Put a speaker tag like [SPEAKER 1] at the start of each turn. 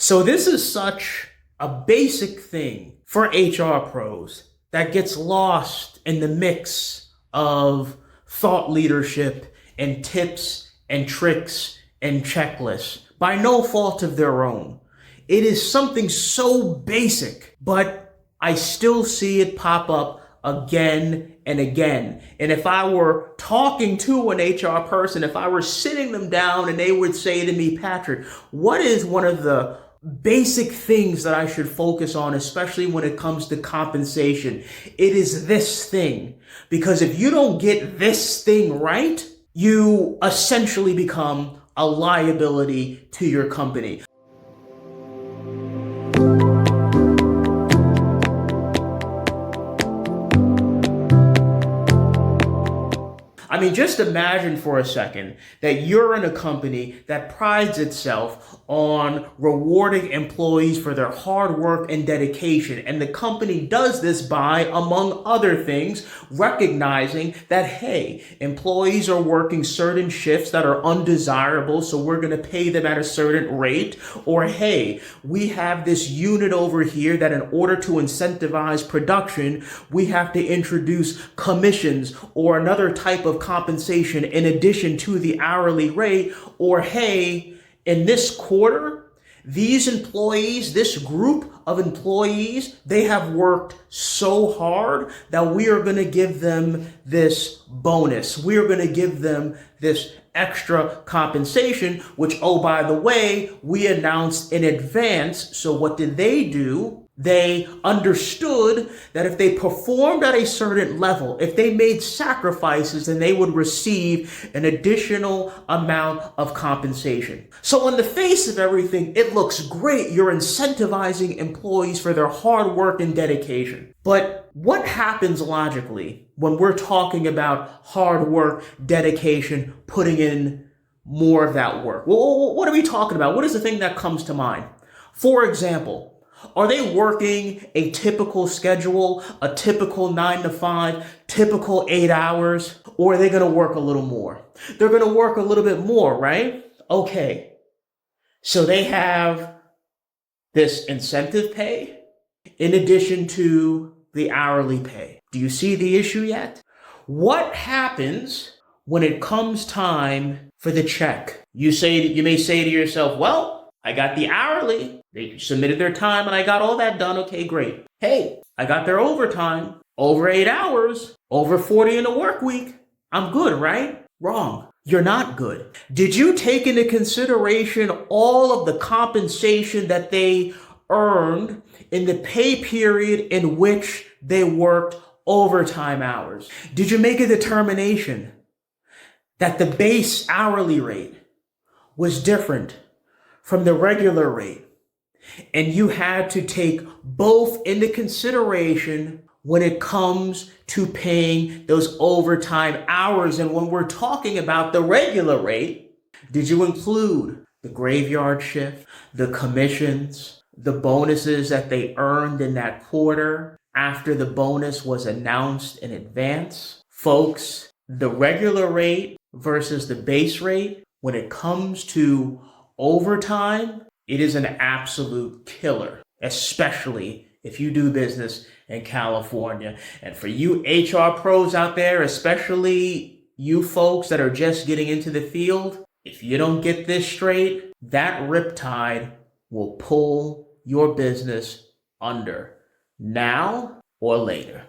[SPEAKER 1] So this is such a basic thing for HR pros that gets lost in the mix of thought leadership and tips and tricks and checklists by no fault of their own. It is something so basic, but I still see it pop up again and again. And if I were talking to an HR person, if I were sitting them down and they would say to me, Patrick, what is one of the basic things that I should focus on, especially when it comes to compensation? It is this thing. Because if you don't get this thing right, you essentially become a liability to your company. I mean, just imagine for a second that you're in a company that prides itself on rewarding employees for their hard work and dedication. And the company does this by, among other things, recognizing that, hey, employees are working certain shifts that are undesirable, so we're going to pay them at a certain rate. Or, hey, we have this unit over here that in order to incentivize production, we have to introduce commissions or another type of compensation in addition to the hourly rate. Or, hey, in this quarter, these employees, this group of employees, they have worked so hard that we are going to give them this bonus. We are going to give them this extra compensation, which, oh, by the way, we announced in advance. So what did they do? They understood that if they performed at a certain level, if they made sacrifices, then they would receive an additional amount of compensation. So in the face of everything, it looks great. You're incentivizing employees for their hard work and dedication. But what happens logically when we're talking about hard work, dedication, putting in more of that work? Well, what are we talking about? What is the thing that comes to mind? For example, are they working a typical schedule, a typical 9 to 5, typical 8 hours, or are they going to work a little more? They're going to work a little bit more, right? Okay. So they have this incentive pay in addition to the hourly pay. Do you see the issue yet? What happens when it comes time for the check? You may say to yourself, well, I got the hourly. They submitted their time and I got all that done. Okay, great. Hey, I got their overtime, over 8 hours, over 40 in a work week. I'm good, right? Wrong. You're not good. Did you take into consideration all of the compensation that they earned in the pay period in which they worked overtime hours? Did you make a determination that the base hourly rate was different from the regular rate, and you had to take both into consideration when it comes to paying those overtime hours? And when we're talking about the regular rate, did you include the graveyard shift, the commissions, the bonuses that they earned in that quarter after the bonus was announced in advance? Folks, the regular rate versus the base rate, when it comes to overtime, it is an absolute killer, especially if you do business in California. And for you HR pros out there, especially you folks that are just getting into the field, if you don't get this straight, that Riptide will pull your business under, now or later.